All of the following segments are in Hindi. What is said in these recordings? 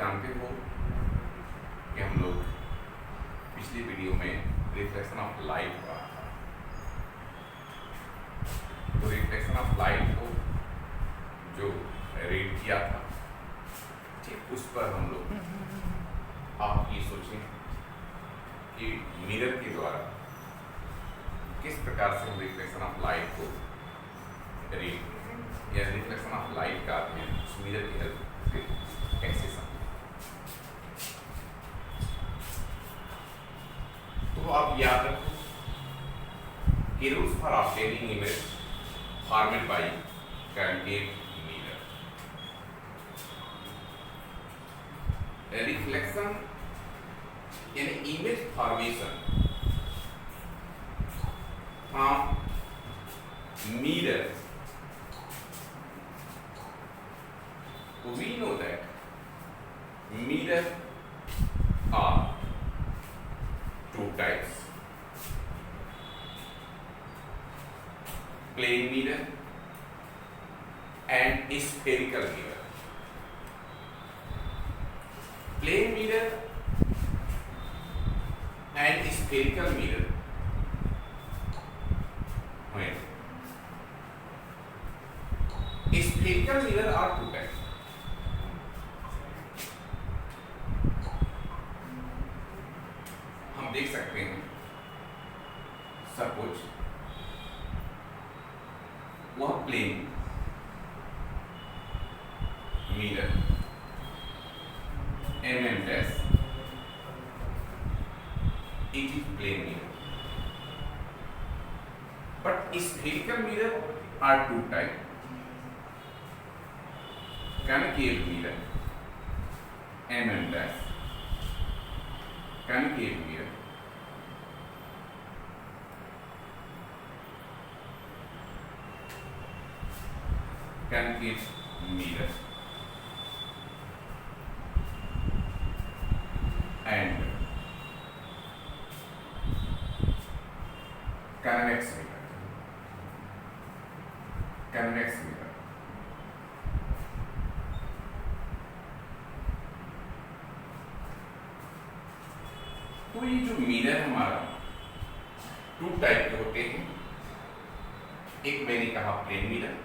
जानते हो कि हम लोग पिछली वीडियो में रिफ्लेक्शन ऑफ लाइट पढ़ा था। तो रिफ्लेक्शन ऑफ लाइट को जो रीड किया था, ठीक उस पर हम लोग आप ये सोचें कि मिरर के द्वारा किस प्रकार से हम रिफ्लेक्शन ऑफ लाइट को रीड या रिफ्लेक्शन ऑफ लाइट का अध्ययन उस मिरर की हेल्प से कैसे समझें। तो आप याद रखो कि rules for obtaining image formed by concave mirror. Reflection यानी image formation from mirror, we know that mirror are two types: plane mirror and spherical mirror. Plane mirror and spherical mirror spherical mirror are two types. हम देख सकते हैं सपोज वह plane mirror MM' it is plane mirror, but spherical mirror are two types: concave mirror MM', concave mirror concave mirror and convex mirror. Convex mirror तो ये जो मिरर हमारा टू टाइप के होते हैं। एक मैंने कहा प्लेन मिरर,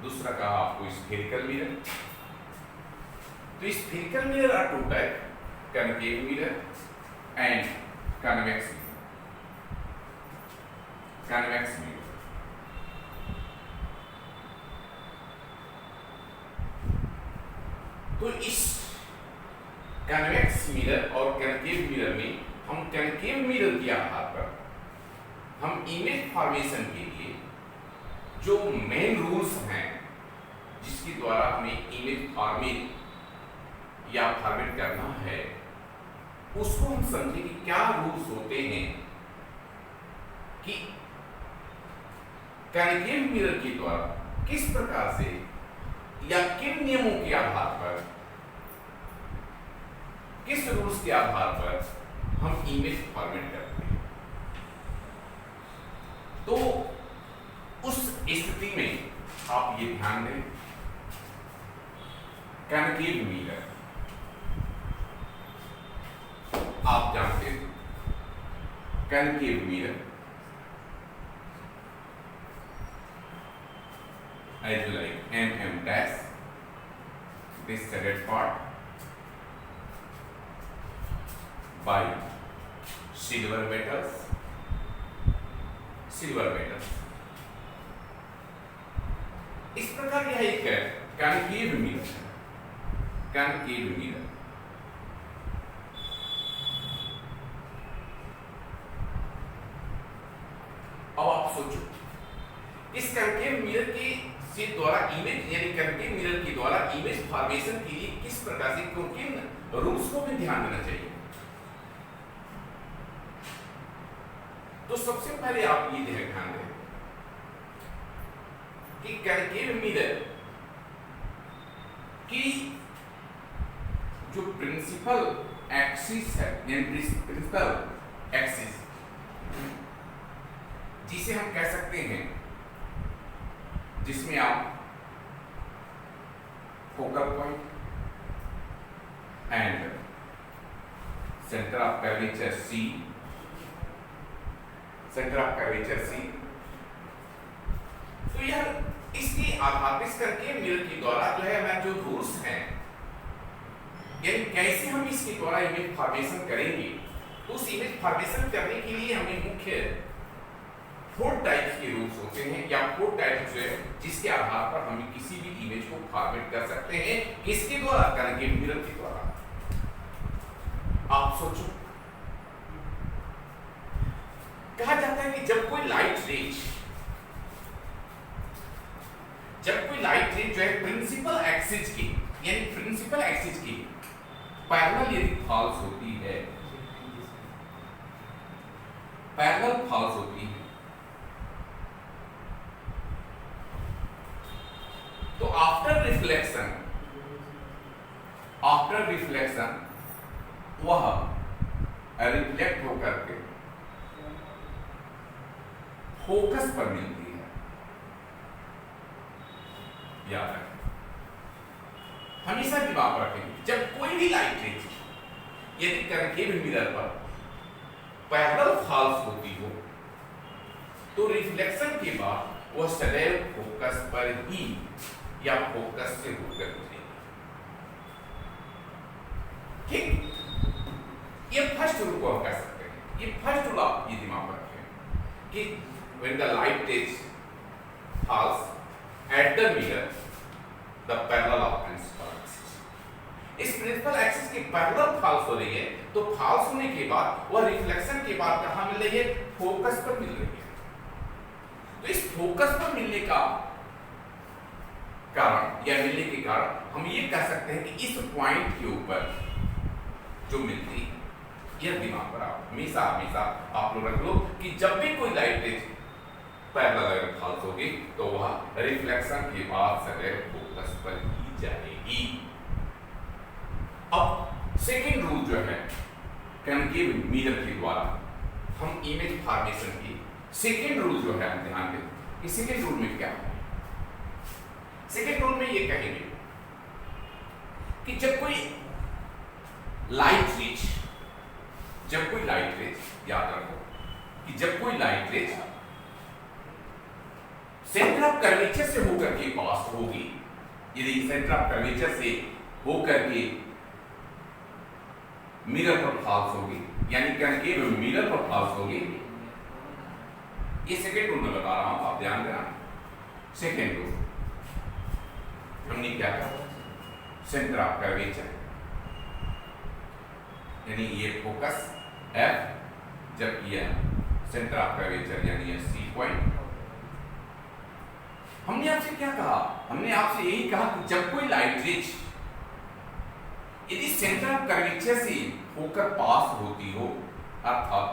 दूसरा कहा आपको स्फेरिकल मिरर। तो spherical mirror are two type: concave mirror and convex mirror. Convex mirror तो इस कन्वेक्स मिरर और कनकेव मिरर में हम कनकेव मिरर के आधार पर हम इमेज फॉर्मेशन के लिए जो मेन रूल्स हैं जिसके द्वारा हमें इमेज फॉर्मेट या फॉर्मेट करना है, उसको हम समझें कि क्या रूल्स होते हैं कि कनकेव मिरर के द्वारा किस प्रकार से या किन नियमों के आधार पर, किस रूल्स के आधार पर हम इमेज फॉर्मेट करते हैं। तो उस स्थिति में आप ये ध्यान दें, कनकेव मिरर आप जानते हैं, concave mirror as like MM dash, this shaded part by silver metals. इस प्रकार यह एक कनकेव मिरर है। कनकेव मिरर अब आप सोचो, इस कनकेव मिरर के से द्वारा इमेज यानी कनकेव मिरर के द्वारा इमेज फॉर्मेशन के लिए किस प्रकार से किन रूल्स को भी ध्यान देना चाहिए। तो सबसे पहले आप ये ध्यान दें कि कनकेव मिरर की जो प्रिंसिपल एक्सिस है, यानी प्रिंसिपल एक्सिस जिसे हम कह सकते हैं, जिसमें आप focal point and center of curvature C, center of curvature C। तो यार इसके आधार पर करके मिरर के द्वारा जो है हमारे जो रूल्स हैं, यानी कैसे हम इसके द्वारा इमेज फॉर्मेशन करेंगे, तो उस इमेज फॉर्मेशन करने के लिए हमें मुख्य 4 टाइप्स के रूल्स होते हैं, या 4 टाइप्स जो है जिसके आधार पर हम किसी भी इमेज को फॉर्मेट कर सकते हैं। किसके द्वारा? करेंगे मिरर के द्वारा। आप सोचो, कहा जाता है कि जब कोई लाइट रेज जो है प्रिंसिपल एक्सिस की, यानी प्रिंसिपल एक्सिस की पैरेलल यदि फॉल्स होती है, पैरेलल फॉल्स होती है, तो आफ्टर रिफ्लेक्शन वह रिफ्लेक्ट होकर के फोकस पर मिलती है। याद रखें, हमेशा दिमाग रखें, जब कोई भी लाइट रेज यदि कनकेव मिरर पर पैरेलल फॉल्स होती हो, तो रिफ्लेक्शन के बाद वह सदैव फोकस पर ही या फोकस से होकर गुजरेगी। ठीक, ये फर्स्ट रूल को हम कह सकते हैं। ये फर्स्ट रूल आप ये दिमाग रखें कि when the light is falls at the mirror, the parallel of principal axis, इस प्रिंसिपल एक्सिस के पैरेलल फॉल्स हो रही है, तो फॉल्स होने के बाद वह रिफ्लेक्शन के बाद कहां मिल रही है? फोकस पर मिल रही है। तो इस फोकस पर मिलने का कारण या मिलने के कारण हम ये कह सकते हैं कि इस पॉइंट के ऊपर जो मिलती, यह दिमाग पर आप हमेशा आप लोग रख लो कि जब भी कोई लाइट रेज पैरेलल फॉल्स होगी तो वह रिफ्लेक्शन के बाद सदैव फोकस पर ही जाएगी। अब सेकेंड रूल जो है कनकेव मिरर के द्वारा हम इमेज फॉर्मेशन की सेकेंड रूल जो है हम ध्यान दें कि सेकेंड रूल में क्या है। सेकेंड रूल में ये कहेंगे कि जब कोई लाइट रेज याद रखो कि जब कोई light rays centre of curvature से होकर के पास होगी, यदि सेंटर ऑफ कर्वेचर से होकर के मिरर पर फॉल्स होगी, यानी कनकेव मिरर पर फॉल्स होगी, ये सेकेंड रूल में बता रहा हूं, आप ध्यान देना। सेकेंड रूल हमने क्या कहा? सेंटर ऑफ कर्वेचर यानी ये फोकस F, जब यह सेंटर ऑफ कर्वेचर यानी यह C पॉइंट। हमने आपसे क्या कहा? हमने आपसे यही कहा कि जब कोई लाइट रेज यदि सेंटर ऑफ कर्वेचर से होकर पास होती हो, अर्थात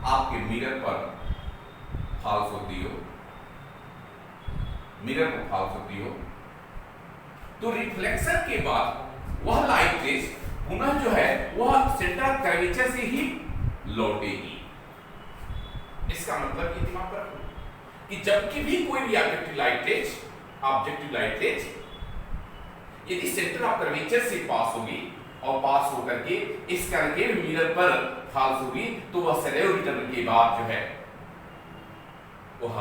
आपके मिरर पर फॉल्स होती हो, मिरर पर फॉल्स होती हो, तो रिफ्लेक्शन के बाद वह लाइट रेज पुनः जो है वह सेंटर ऑफ कर्वेचर से ही लौटेगी। इसका मतलब ये दिमाग पर रखो कि जबकि भी कोई भी ऑब्जेक्टिव लाइट रेज यदि सेंटर ऑफ कर्वेचर से पास होगी और पास होकर के इस कनकेव मिरर पर फॉल्स होगी, तो वह सदैव रिटर्न के बाद जो है वह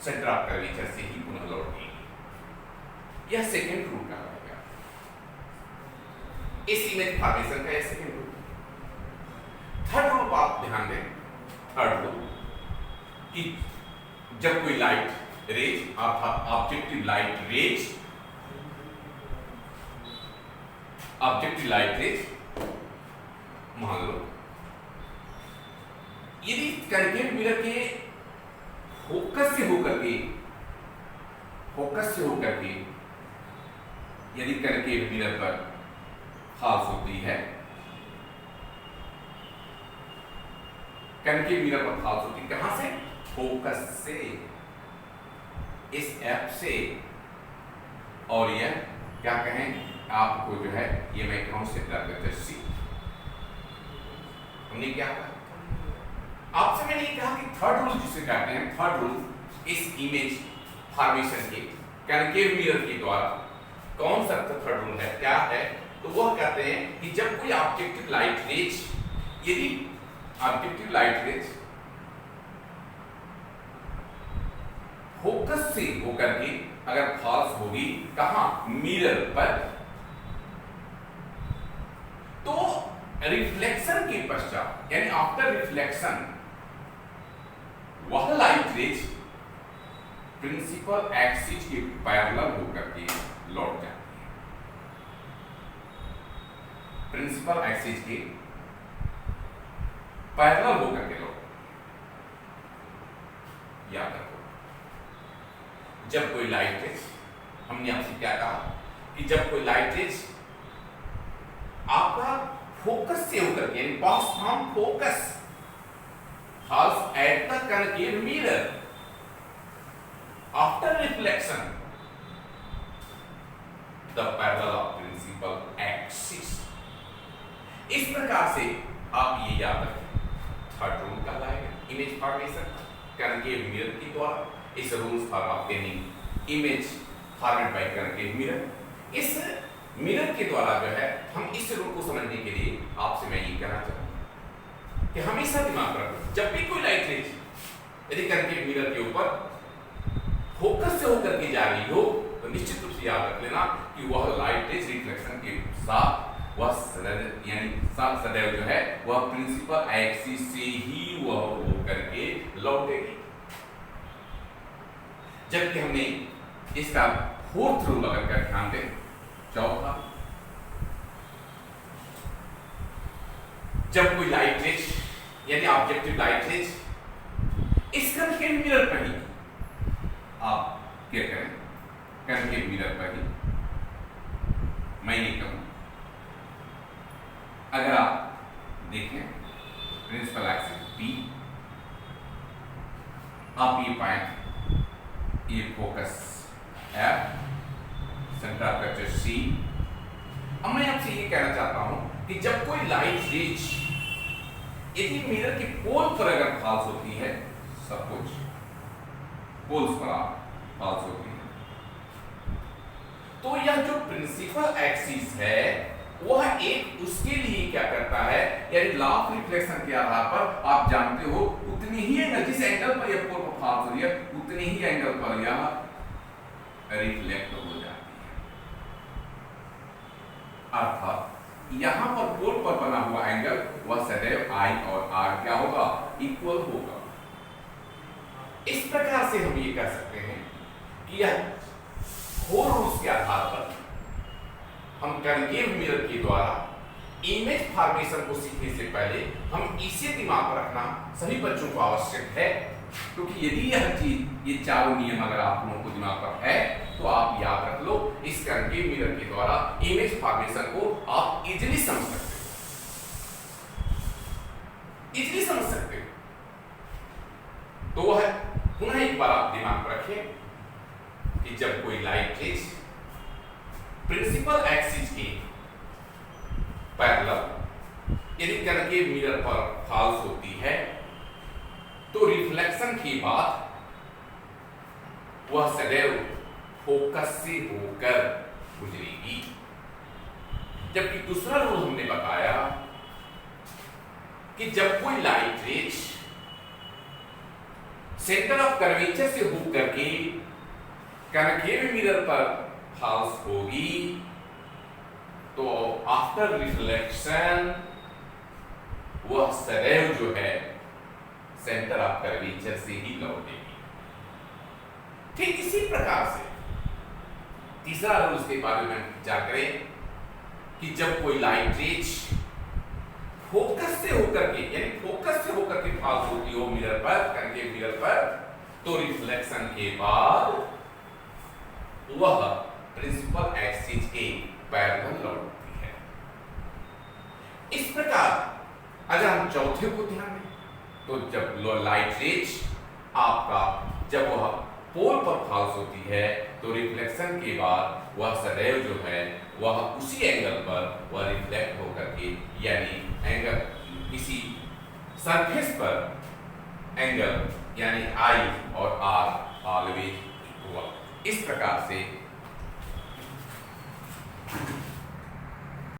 सेंटर ऑफ कर्वेचर से ही पुनः लौटेगी। यह सेकेंड रूल का रहेगा, इस इमेज फॉर्मेशन का यह सेकेंड रूल। थर्ड रूल आप ध्यान दें, थर्ड रूल कि जब कोई लाइट रेज अर्थात ऑब्जेक्टिव लाइट रेज मान लो यदि कनकेव मिरर के फोकस से होकर के यदि कनकेव मिरर पर फॉल्स होती है, कनकेव मिरर पर फॉल्स होती है, कहां से? फोकस से, इस F से, और यह क्या कहें आपको जो है ये मैं कहूं सेंटर ऑफ कर्वेचर C। हमने क्या कहा? आपसे मैंने ये कहा कि थर्ड रूल जिसे कहते हैं, थर्ड रूल इस इमेज फॉर्मेशन के कनकेव मिरर के द्वारा कौन सा थर्ड रूल है? क्या है? तो वह कहते हैं कि जब कोई ऑब्जेक्टिव लाइट रेज, यदि ऑब्जेक्टिव लाइट रेज फोकस से होकर के अगर फॉल्स होगी कहां, मिरर पर, तो रिफ्लेक्शन के पश्चात यानी आफ्टर रिफ्लेक्शन वह लाइट रेज प्रिंसिपल एक्सिस के पैरेलल होकर के लौट जाती है। प्रिंसिपल एक्सिस के पैरेलल होकर के लौट, याद रखो जब कोई लाइट रेज, हमने आपसे क्या कहा कि जब कोई लाइट रेज आपका फोकस से होकर के यानी पास from focus falls at the concave mirror after reflection the parallel of principal axis। इस प्रकार से आप ये याद रखें, थर्ड रूल कहलाएगा इमेज फॉर्मेशन concave mirror के द्वारा। इस rules for obtaining image format by concave mirror, इस मिरर के द्वारा जो है हम इस रूल को समझने के लिए आपसे मैं ये कहना चाहूंगा कि हमेशा दिमाग रखो जब भी कोई लाइट रेज यदि concave mirror के ऊपर फोकस से होकर के जा रही हो तो निश्चित रूप से याद रख लेना कि वह लाइट रेज रिफ्लेक्शन के साथ वह सदैव जो है वह प्रिंसिपल एक्सिस से ही वह होकर के लौटेगी। जबकि हमने इसका फोर्थ रूल अगर का ध्यान दें, चौथा, जब कोई लाइट रेज यानी ऑब्जेक्टिव लाइट रेज इस concave मिरर पर ही, आप क्या करें, concave मिरर पर ही, मैं ये कहूं अगर आप देखें प्रिंसिपल एक्सिस P, आप ये पाए ये focus F, centre of curvature C। अब मैं आपसे ये कहना चाहता हूं कि जब कोई लाइट रेज यदि मिरर के पोल पर अगर फॉल्स होती है, सब कुछ पोल्स पर फॉल्स होती है, तो यह जो प्रिंसिपल एक्सिस है वह एक उसके लिए क्या करता है, यानी लॉ ऑफ रिफ्लेक्शन के आधार पर आप जानते हो उतनी ही एंगल, जिस एंगल पर यह पोल पर फॉल्स हो रही है उतनी ही एंगल पर यह रिफ्लेक्ट हो जाती है। अर्थात यहां पर पोल पर बना हुआ एंगल वह सदैव I और R क्या होगा, इक्वल होगा। इस प्रकार से हम ये कह सकते हैं कि यह फोर रूल्स के आधार पर हम concave मिरर के द्वारा इमेज फॉर्मेशन को सीखने से पहले हम इसे दिमाग में रखना सभी बच्चों को आवश्यक है, क्योंकि यदि यह चीज ये चारों नियम अगर आप लोगों को दिमाग पर है तो आप याद रख लो, इस concave मिरर के द्वारा इमेज फॉर्मेशन को आप इजीली समझ सकते हो, इजीली समझ सकते हो। तो वह पुनः एक बार आप दिमाग में रखें कि जब कोई लाइट रेज प्रिंसिपल एक्सिस के पैरेलल यदि concave मिरर पर फॉल्स होती है तो रिफ्लेक्शन के बाद वह सदैव फोकस से होकर गुजरेगी। जबकि दूसरा रूल हमने बताया कि जब कोई light rays centre of curvature से होकर के concave मिरर पर फॉल्स होगी तो आफ्टर रिफ्लेक्शन वह सदैव जो है सेंटर ऑफ कर्वेचर से ही लौटेगी। ठीक इसी प्रकार से तीसरा रूल उसके बारे में विचार करें कि जब कोई लाइट रेज फोकस से होकर के यानी फोकस से होकर के फॉल्स होती हो मिरर पर, concave मिरर पर, तो रिफ्लेक्शन के बाद वह प्रिंसिपल एक्सिस के पैरेलल लौटती है। इस प्रकार अगर हम चौथे को ध्यान दें तो जब लाइट रेज आपका जब वह पोल पर फॉल्स होती है तो रिफ्लेक्शन के बाद वह सदैव जो है वह उसी एंगल पर वह रिफ्लेक्ट होकर के यानी एंगल किसी सरफेस पर एंगल यानी I और R ऑलवेज इक्वल। इस प्रकार से